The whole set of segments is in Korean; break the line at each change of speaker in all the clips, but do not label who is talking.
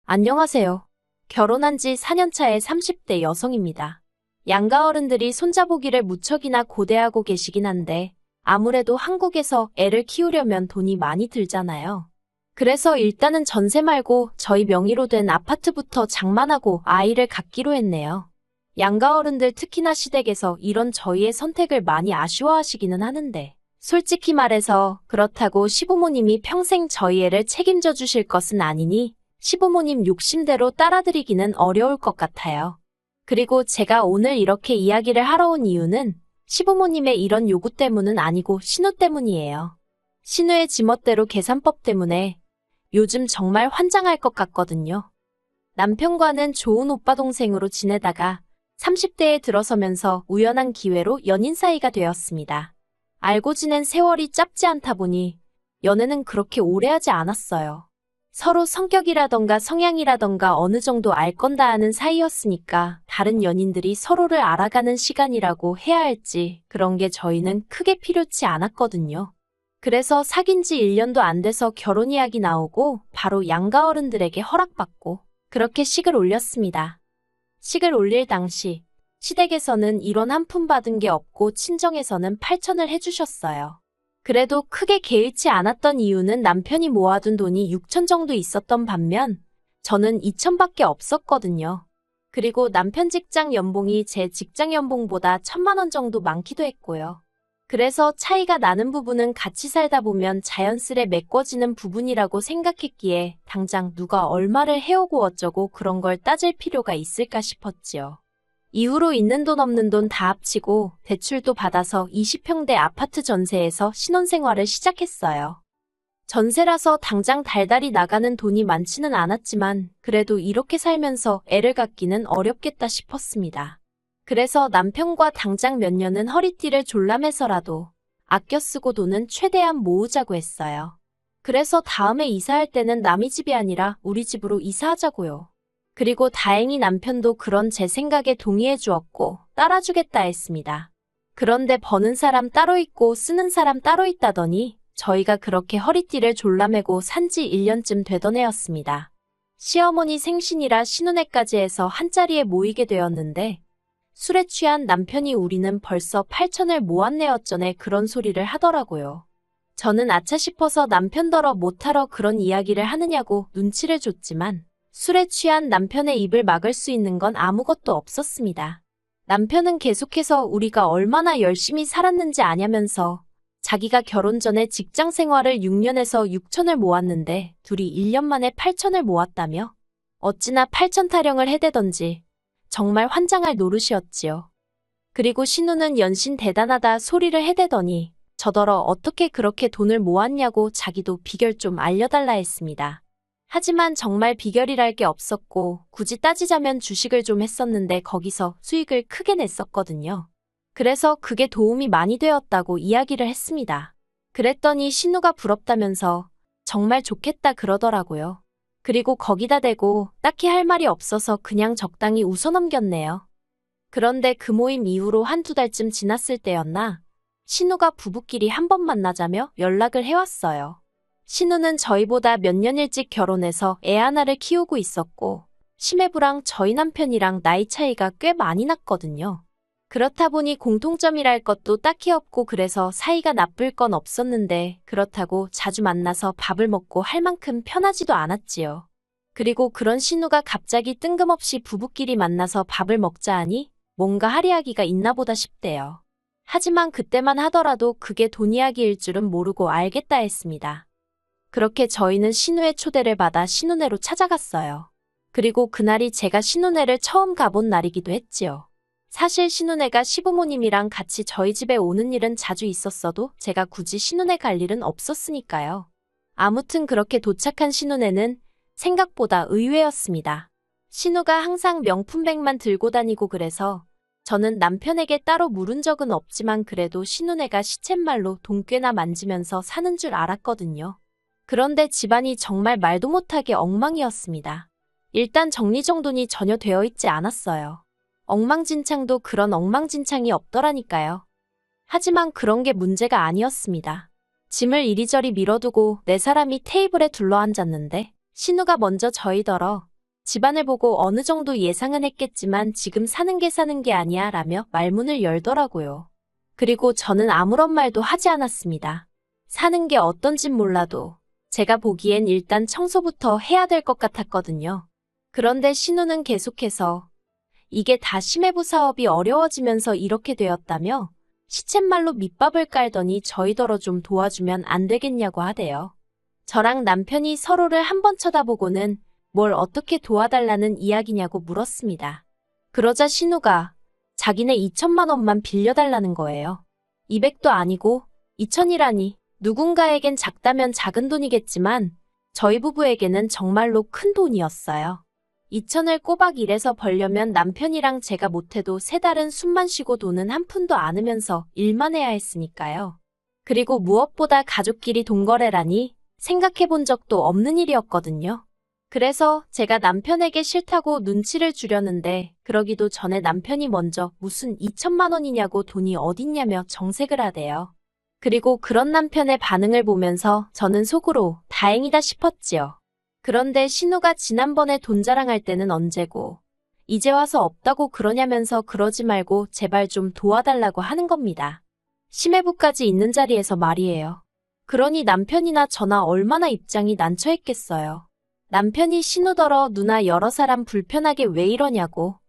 안녕하세요. 결혼한 지 4년 차의 30대 여성입니다. 양가 어른들이 손자보기를 무척이나 고대하고 계시긴 한데 아무래도 한국에서 애를 키우려면 돈이 많이 들잖아요. 그래서 일단은 전세 말고 저희 명의로 된 아파트부터 장만하고 아이를 갖기로 했네요. 양가 어른들 특히나 시댁에서 이런 저희의 선택을 많이 아쉬워하시기는 하는데 솔직히 말해서 그렇다고 시부모님이 평생 저희 애를 책임져 주실 것은 아니니 시부모님 욕심대로 따라드리기는 어려울 것 같아요. 그리고 제가 오늘 이렇게 이야기를 하러 온 이유는 시부모님의 이런 요구 때문은 아니고 신우 때문이에요. 신우의 지멋대로 계산법 때문에 요즘 정말 환장할 것 같거든요. 남편과는 좋은 오빠 동생으로 지내다가 30대에 들어서면서 우연한 기회로 연인 사이가 되었습니다. 알고 지낸 세월이 짧지 않다 보니 연애는 그렇게 오래 하지 않았어요. 서로 성격이라던가 성향이라던가 어느 정도 알 건 다 아는 사이였으니까 다른 연인들이 서로를 알아가는 시간이라고 해야 할지 그런 게 저희는 크게 필요치 않았거든요. 그래서 사귄 지 1년도 안 돼서 결혼 이야기 나오고 바로 양가 어른들에게 허락받고 그렇게 식을 올렸습니다. 식을 올릴 당시 시댁에서는 1원 한 푼 받은 게 없고 친정에서는 8천을 해주셨어요. 그래도 크게 개의치 않았던 이유는 남편이 모아둔 돈이 6천 정도 있었던 반면 저는 2천밖에 없었거든요. 그리고 남편 직장 연봉이 제 직장 연봉보다 1,000만 원 정도 많기도 했고요. 그래서 차이가 나는 부분은 같이 살다 보면 자연스레 메꿔지는 부분이라고 생각했기에 당장 누가 얼마를 해오고 어쩌고 그런 걸 따질 필요가 있을까 싶었지요. 이후로 있는 돈 없는 돈 다 합치고 대출도 받아서 20평대 아파트 전세에서 신혼생활을 시작했어요. 전세라서 당장 달달이 나가는 돈이 많지는 않았지만 그래도 이렇게 살면서 애를 갖기는 어렵겠다 싶었습니다. 그래서 남편과 당장 몇 년은 허리띠를 졸라매서라도 아껴 쓰고 돈은 최대한 모으자고 했어요. 그래서 다음에 이사할 때는 남의 집이 아니라 우리 집으로 이사하자고요. 그리고 다행히 남편도 그런 제 생각에 동의해 주었고 따라주겠다 했습니다. 그런데 버는 사람 따로 있고 쓰는 사람 따로 있다더니 저희가 그렇게 허리띠를 졸라매고 산지 1년쯤 되던 해였습니다. 시어머니 생신이라 신혼회까지 해서 한자리에 모이게 되었는데 술에 취한 남편이 우리는 벌써 8천을 모았네 어쩌네 그런 소리를 하더라고요. 저는 아차 싶어서 남편더러 못하러 그런 이야기를 하느냐고 눈치를 줬지만 술에 취한 남편의 입을 막을 수 있는 건 아무것도 없었습니다. 남편은 계속해서 우리가 얼마나 열심히 살았는지 아냐면서 자기가 결혼 전에 직장 생활을 6년에서 6천을 모았는데 둘이 1년 만에 8천을 모았다며 어찌나 8천 타령을 해대던지 정말 환장할 노릇이었지요. 그리고 신우는 연신 대단하다 소리를 해대더니 저더러 어떻게 그렇게 돈을 모았냐고 자기도 비결 좀 알려달라 했습니다. 하지만 정말 비결이랄 게 없었고 굳이 따지자면 주식을 좀 했었는데 거기서 수익을 크게 냈었거든요. 그래서 그게 도움이 많이 되었다고 이야기를 했습니다. 그랬더니 신우가 부럽다면서 정말 좋겠다 그러더라고요. 그리고 거기다 대고 딱히 할 말이 없어서 그냥 적당히 웃어넘겼네요. 그런데 그 모임 이후로 한두 달쯤 지났을 때였나 신우가 부부끼리 한번 만나자며 연락을 해왔어요. 신우는 저희보다 몇 년 일찍 결혼해서 애 하나를 키우고 있었고 심해부랑 저희 남편이랑 나이 차이가 꽤 많이 났거든요. 그렇다 보니 공통점이랄 것도 딱히 없고 그래서 사이가 나쁠 건 없었는데 그렇다고 자주 만나서 밥을 먹고 할 만큼 편하지도 않았지요. 그리고 그런 신우가 갑자기 뜬금없이 부부끼리 만나서 밥을 먹자 하니 뭔가 할 이야기가 있나 보다 싶대요. 하지만 그때만 하더라도 그게 돈 이야기일 줄은 모르고 알겠다 했습니다. 그렇게 저희는 신우의 초대를 받아 신혼회로 찾아갔어요. 그리고 그날이 제가 신혼회를 처음 가본 날이기도 했지요. 사실 신혼회가 시부모님이랑 같이 저희 집에 오는 일은 자주 있었어도 제가 굳이 신혼회 갈 일은 없었으니까요. 아무튼 그렇게 도착한 신혼회는 생각보다 의외였습니다. 신우가 항상 명품백만 들고 다니고 그래서 저는 남편에게 따로 물은 적은 없지만 그래도 신혼회가 시쳇말로 돈 꽤나 만지면서 사는 줄 알았거든요. 그런데 집안이 정말 말도 못하게 엉망이었습니다. 일단 정리정돈이 전혀 되어 있지 않았어요. 엉망진창도 그런 엉망진창이 없더라니까요. 하지만 그런 게 문제가 아니었습니다. 짐을 이리저리 밀어두고 네 사람이 테이블에 둘러앉았는데 신우가 먼저 저희더러 집안을 보고 어느 정도 예상은 했겠지만 지금 사는 게 아니야 라며 말문을 열더라고요. 그리고 저는 아무런 말도 하지 않았습니다. 사는 게 어떤진 몰라도 제가 보기엔 일단 청소부터 해야 될 것 같았거든요. 그런데 신우는 계속해서 이게 다 심해부 사업이 어려워지면서 이렇게 되었다며 시쳇말로 밑밥을 깔더니 저희더러 좀 도와주면 안 되겠냐고 하대요. 저랑 남편이 서로를 한번 쳐다보고는 뭘 어떻게 도와달라는 이야기냐고 물었습니다. 그러자 신우가 자기네 2천만 원만 빌려달라는 거예요. 200도 아니고 2천이라니 누군가에겐 작다면 작은 돈이겠지만 저희 부부에게는 정말로 큰 돈이었어요. 2천을 꼬박 일해서 벌려면 남편이랑 제가 못해도 3달은 숨만 쉬고 돈은 한 푼도 않으면서 일만 해야 했으니까요. 그리고 무엇보다 가족끼리 돈거래라니 생각해 본 적도 없는 일이었거든요. 그래서 제가 남편에게 싫다고 눈치를 주려는데 그러기도 전에 남편이 먼저 무슨 2천만 원이냐고 돈이 어딨냐며 정색을 하대요. 그리고 그런 남편의 반응을 보면서 저는 속으로 다행이다 싶었지요. 그런데 신우가 지난번에 돈 자랑할 때는 언제고 이제 와서 없다고 그러냐면서 그러지 말고 제발 좀 도와달라고 하는 겁니다. 심해부까지 있는 자리에서 말이에요. 그러니 남편이나 저나 얼마나 입장이 난처했겠어요. 남편이 신우더러 누나 여러 사람 불편하게 왜 이러냐고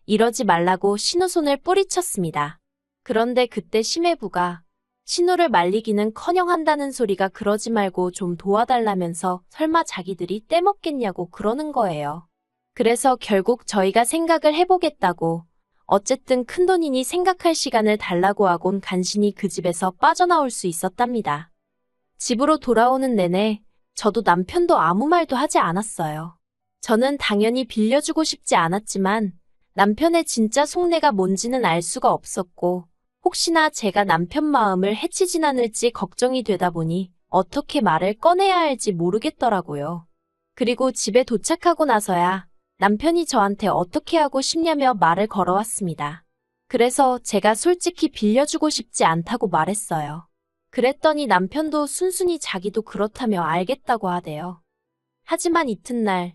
이러지 말라고 신우 손을 뿌리쳤습니다. 그런데 그때 심해부가 신우를 말리기는커녕 한다는 소리가 그러지 말고 좀 도와달라면서 설마 자기들이 떼먹겠냐고 그러는 거예요. 그래서 결국 저희가 생각을 해보겠다고 어쨌든 큰돈이니 생각할 시간을 달라고 하곤 간신히 그 집에서 빠져나올 수 있었답니다. 집으로 돌아오는 내내 저도 남편도 아무 말도 하지 않았어요. 저는 당연히 빌려주고 싶지 않았지만 남편의 진짜 속내가 뭔지는 알 수가 없었고 혹시나 제가 남편 마음을 해치진 않을지 걱정이 되다 보니 어떻게 말을 꺼내야 할지 모르겠더라고요. 그리고 집에 도착하고 나서야 남편이 저한테 어떻게 하고 싶냐며 말을 걸어왔습니다. 그래서 제가 솔직히 빌려주고 싶지 않다고 말했어요. 그랬더니 남편도 순순히 자기도 그렇다며 알겠다고 하대요. 하지만 이튿날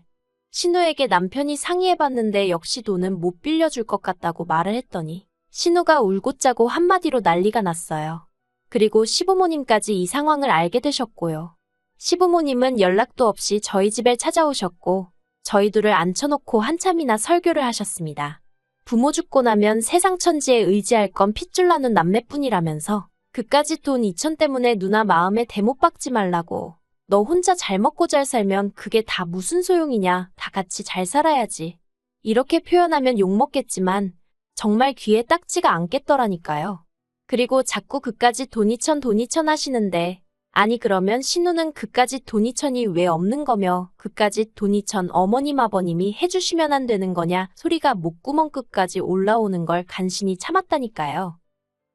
신우에게 남편이 상의해봤는데 역시 돈은 못 빌려줄 것 같다고 말을 했더니 신우가 울고 짜고 한마디로 난리가 났어요. 그리고 시부모님까지 이 상황을 알게 되셨고요. 시부모님은 연락도 없이 저희 집에 찾아오셨고 저희 둘을 앉혀놓고 한참이나 설교를 하셨습니다. 부모 죽고 나면 세상 천지에 의지할 건 핏줄 나눈 남매뿐이라면서 그까짓 돈 2천 때문에 누나 마음에 대못 박지 말라고 너 혼자 잘 먹고 잘 살면 그게 다 무슨 소용이냐 다 같이 잘 살아야지. 이렇게 표현하면 욕먹겠지만 정말 귀에 딱지가 않겠더라니까요. 그리고 자꾸 그까짓 돈 2천 하시는데 아니 그러면 신우는 그까짓 돈 2천이 왜 없는 거며 그까짓 돈 2천 어머님 아버님이 해주시면 안 되는 거냐 소리가 목구멍 끝까지 올라오는 걸 간신히 참았다니까요.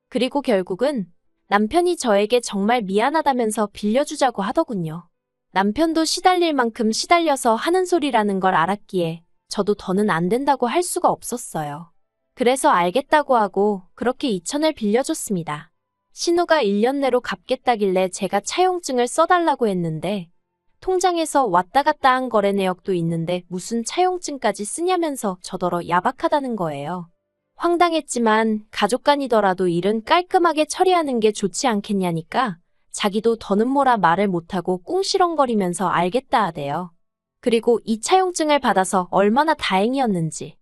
그리고 결국은 남편이 저에게 정말 미안하다면서 빌려주자고 하더군요. 남편도 시달릴 만큼 시달려서 하는 소리라는 걸 알았기에 저도 더는 안 된다고 할 수가 없었어요. 그래서 알겠다고 하고 그렇게 2천을 빌려줬습니다. 신우가 1년 내로 갚겠다길래 제가 차용증을 써달라고 했는데 통장에서 왔다 갔다 한 거래 내역도 있는데 무슨 차용증까지 쓰냐면서 저더러 야박하다는 거예요. 황당했지만 가족 간이더라도 일은 깔끔하게 처리하는 게 좋지 않겠냐니까 자기도 더는 뭐라 말을 못하고 꿍시렁거리면서 알겠다 하대요. 그리고 이 차용증을 받아서 얼마나 다행이었는지.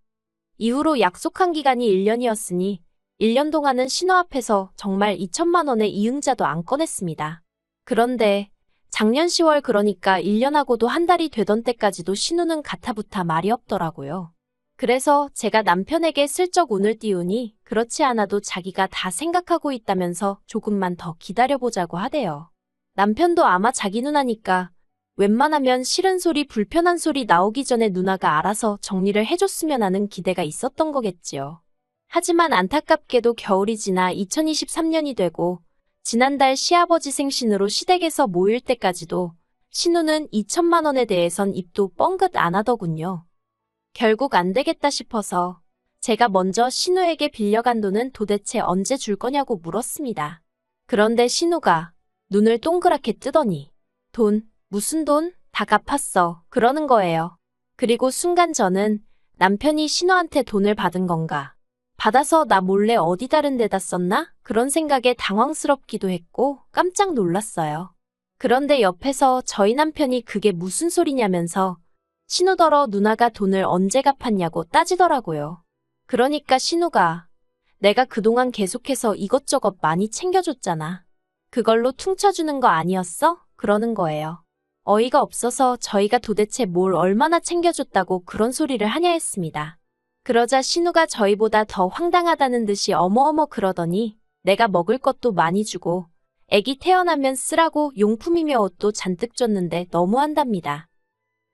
이후로 약속한 기간이 1년이었으니 1년 동안은 신우 앞에서 정말 2천만 원의 이응자도 안 꺼냈습니다. 그런데 작년 10월 그러니까 1년하고도 한 달이 되던 때까지도 신우는 가타부타 말이 없더라고요. 그래서 제가 남편에게 슬쩍 운을 띄우니 그렇지 않아도 자기가 다 생각하고 있다면서 조금만 더 기다려보자고 하대요. 남편도 아마 자기 누나니까 웬만하면 싫은 소리 불편한 소리 나오기 전에 누나가 알아서 정리를 해줬으면 하는 기대가 있었던 거겠지요. 하지만 안타깝게도 겨울이 지나 2023년이 되고 지난달 시아버지 생신으로 시댁에서 모일 때까지도 신우는 2천만 원에 대해선 입도 뻥긋 안 하더군요. 결국 안 되겠다 싶어서 제가 먼저 신우에게 빌려간 돈은 도대체 언제 줄 거냐고 물었습니다. 그런데 신우가 눈을 동그랗게 뜨더니 돈? 무슨 돈? 다 갚았어. 그러는 거예요. 그리고 순간 저는 남편이 신우한테 돈을 받은 건가? 받아서 나 몰래 어디 다른 데다 썼나? 그런 생각에 당황스럽기도 했고 깜짝 놀랐어요. 그런데 옆에서 저희 남편이 그게 무슨 소리냐면서 신우더러 누나가 돈을 언제 갚았냐고 따지더라고요. 그러니까 신우가 내가 그동안 계속해서 이것저것 많이 챙겨줬잖아. 그걸로 퉁쳐주는 거 아니었어? 그러는 거예요. 어이가 없어서 저희가 도대체 뭘 얼마나 챙겨줬다고 그런 소리를 하냐 했습니다. 그러자 신우가 저희보다 더 황당하다는 듯이 어머어머 그러더니 내가 먹을 것도 많이 주고 애기 태어나면 쓰라고 용품이며 옷도 잔뜩 줬는데 너무한답니다.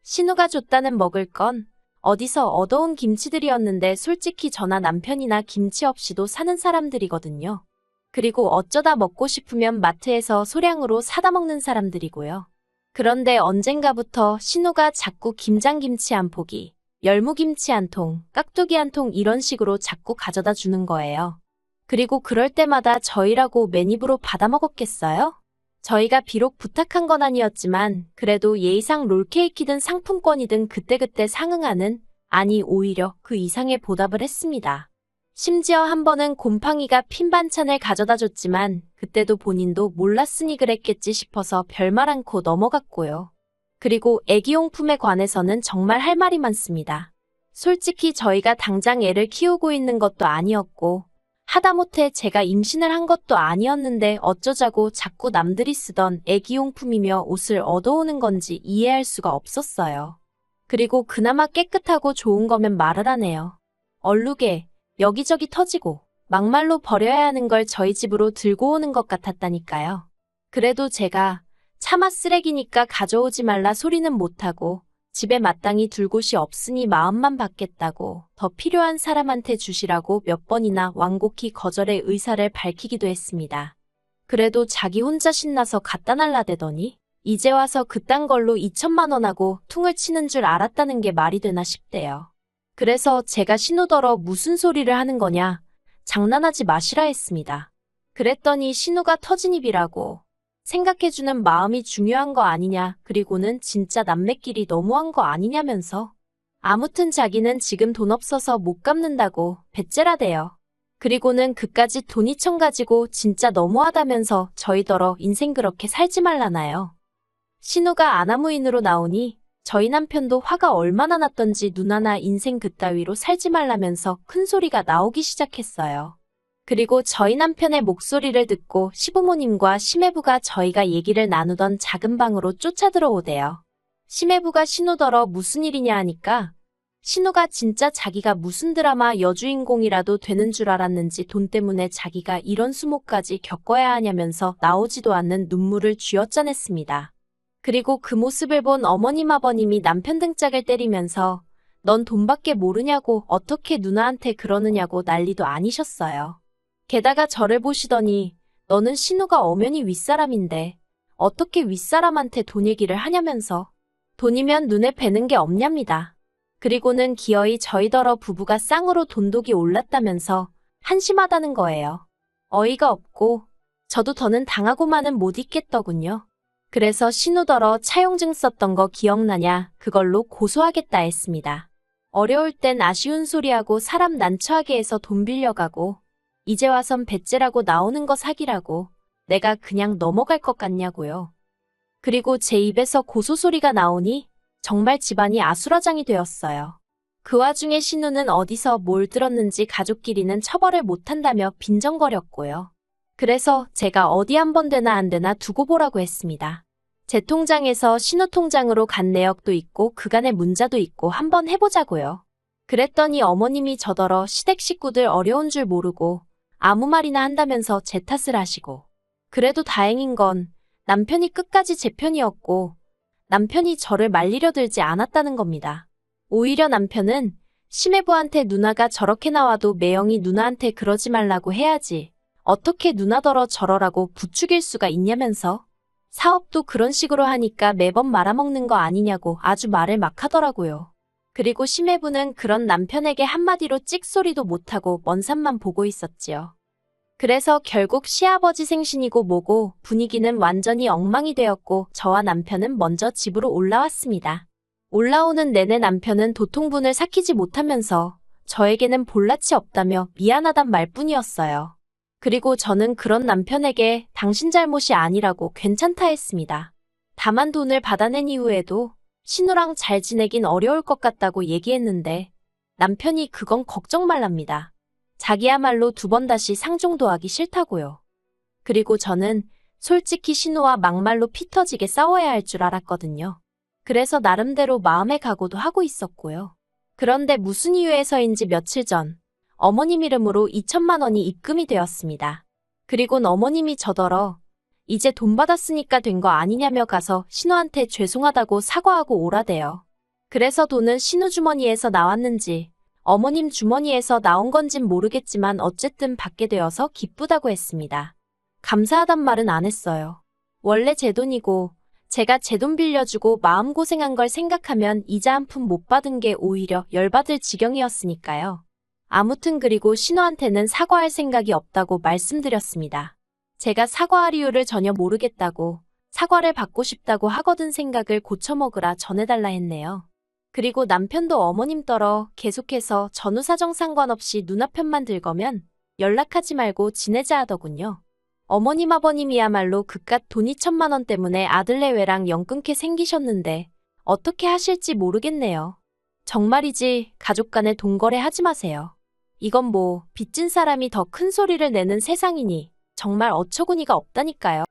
신우가 줬다는 먹을 건 어디서 얻어온 김치들이었는데 솔직히 저나 남편이나 김치 없이도 사는 사람들이거든요. 그리고 어쩌다 먹고 싶으면 마트에서 소량으로 사다 먹는 사람들이고요. 그런데 언젠가부터 신우가 자꾸 김장김치 한 포기, 열무김치 한 통, 깍두기 한 통 이런 식으로 자꾸 가져다 주는 거예요. 그리고 그럴 때마다 저희라고 맨입으로 받아먹었겠어요? 저희가 비록 부탁한 건 아니었지만 그래도 예의상 롤케이크든 상품권이든 그때그때 상응하는, 아니 오히려 그 이상의 보답을 했습니다. 심지어 한 번은 곰팡이가 핀 반찬을 가져다 줬지만 그때도 본인도 몰랐으니 그랬겠지 싶어서 별말 않고 넘어갔고요. 그리고 애기용품에 관해서는 정말 할 말이 많습니다. 솔직히 저희가 당장 애를 키우고 있는 것도 아니었고 하다못해 제가 임신을 한 것도 아니었는데 어쩌자고 자꾸 남들이 쓰던 애기용품이며 옷을 얻어오는 건지 이해할 수가 없었어요. 그리고 그나마 깨끗하고 좋은 거면 말을 하네요. 얼룩에 여기저기 터지고 막말로 버려야 하는 걸 저희 집으로 들고 오는 것 같았다니까요. 그래도 제가 차마 쓰레기니까 가져오지 말라 소리는 못하고 집에 마땅히 둘 곳이 없으니 마음만 받겠다고 더 필요한 사람한테 주시라고 몇 번이나 완곡히 거절의 의사를 밝히기도 했습니다. 그래도 자기 혼자 신나서 갖다 날라대더니 이제 와서 그딴 걸로 2천만 원하고 퉁을 치는 줄 알았다는 게 말이 되나 싶대요. 그래서 제가 신우더러 무슨 소리를 하는 거냐, 장난하지 마시라 했습니다. 그랬더니 신우가 터진 입이라고 생각해주는 마음이 중요한 거 아니냐, 그리고는 진짜 남매끼리 너무한 거 아니냐면서 아무튼 자기는 지금 돈 없어서 못 갚는다고 배째라대요. 그리고는 그까지 돈이천 가지고 진짜 너무하다면서 저희더러 인생 그렇게 살지 말라나요. 신우가 아나무인으로 나오니 저희 남편도 화가 얼마나 났던지 누나나 인생 그따위로 살지 말라면서 큰 소리가 나오기 시작했어요. 그리고 저희 남편의 목소리를 듣고 시부모님과 시매부가 저희가 얘기를 나누던 작은 방으로 쫓아 들어오대요. 시매부가 신우더러 무슨 일이냐 하니까 신우가 진짜 자기가 무슨 드라마 여주인공이라도 되는 줄 알았는지 돈 때문에 자기가 이런 수모까지 겪어야 하냐면서 나오지도 않는 눈물을 쥐어짜냈습니다. 그리고 그 모습을 본 어머님 아버님이 남편 등짝을 때리면서 넌 돈밖에 모르냐고 어떻게 누나한테 그러느냐고 난리도 아니셨어요. 게다가 저를 보시더니 너는 신우가 엄연히 윗사람인데 어떻게 윗사람한테 돈 얘기를 하냐면서 돈이면 눈에 뵈는 게 없냐입니다. 그리고는 기어이 저희더러 부부가 쌍으로 돈독이 올랐다면서 한심하다는 거예요. 어이가 없고 저도 더는 당하고만은 못 있겠더군요. 그래서 신우더러 차용증 썼던 거 기억나냐, 그걸로 고소하겠다 했습니다. 어려울 땐 아쉬운 소리하고 사람 난처하게 해서 돈 빌려가고 이제 와선 배째라고 나오는 거 사기라고 내가 그냥 넘어갈 것 같냐고요. 그리고 제 입에서 고소 소리가 나오니 정말 집안이 아수라장이 되었어요. 그 와중에 신우는 어디서 뭘 들었는지 가족끼리는 처벌을 못한다며 빈정거렸고요. 그래서 제가 어디 한번 되나 안 되나 두고 보라고 했습니다. 제 통장에서 신우 통장으로 간 내역도 있고 그간의 문자도 있고 한번 해보자고요. 그랬더니 어머님이 저더러 시댁 식구들 어려운 줄 모르고 아무 말이나 한다면서 제 탓을 하시고, 그래도 다행인 건 남편이 끝까지 제 편이었고 남편이 저를 말리려 들지 않았다는 겁니다. 오히려 남편은 시매부한테 누나가 저렇게 나와도 매영이 누나한테 그러지 말라고 해야지 어떻게 누나더러 저러라고 부추길 수가 있냐면서 사업도 그런 식으로 하니까 매번 말아먹는 거 아니냐고 아주 말을 막 하더라고요. 그리고 시매부는 그런 남편에게 한마디로 찍소리도 못하고 먼 산만 보고 있었지요. 그래서 결국 시아버지 생신이고 뭐고 분위기는 완전히 엉망이 되었고 저와 남편은 먼저 집으로 올라왔습니다. 올라오는 내내 남편은 도통분을 삭히지 못하면서 저에게는 볼낯이 없다며 미안하단 말뿐이었어요. 그리고 저는 그런 남편에게 당신 잘못이 아니라고 괜찮다 했습니다. 다만 돈을 받아낸 이후에도 신우랑 잘 지내긴 어려울 것 같다고 얘기했는데 남편이 그건 걱정 말랍니다. 자기야말로 2번 다시 상종도 하기 싫다고요. 그리고 저는 솔직히 신우와 막말로 피 터지게 싸워야 할 줄 알았거든요. 그래서 나름대로 마음의 각오도 하고 있었고요. 그런데 무슨 이유에서인지 며칠 전 어머님 이름으로 2천만 원이 입금이 되었습니다. 그리곤 어머님이 저더러 이제 돈 받았으니까 된 거 아니냐며 가서 신우한테 죄송하다고 사과하고 오라대요. 그래서 돈은 신우 주머니에서 나왔는지 어머님 주머니에서 나온 건진 모르겠지만 어쨌든 받게 되어서 기쁘다고 했습니다. 감사하단 말은 안 했어요. 원래 제 돈이고 제가 제 돈 빌려주고 마음고생한 걸 생각하면 이자 한 푼 못 받은 게 오히려 열받을 지경이었으니까요. 아무튼 그리고 신우한테는 사과할 생각이 없다고 말씀드렸습니다. 제가 사과할 이유를 전혀 모르겠다고 사과를 받고 싶다고 하거든 생각을 고쳐먹으라 전해달라 했네요. 그리고 남편도 어머님 떨어 계속해서 전후 사정 상관없이 누나편만 들거면 연락하지 말고 지내자 하더군요. 어머님 아버님이야말로 그깟 돈 2천만 원 때문에 아들내외랑 연 끊게 생기셨는데 어떻게 하실지 모르겠네요. 정말이지 가족 간에 돈거래 하지 마세요. 이건 뭐 빚진 사람이 더 큰 소리를 내는 세상이니 정말 어처구니가 없다니까요.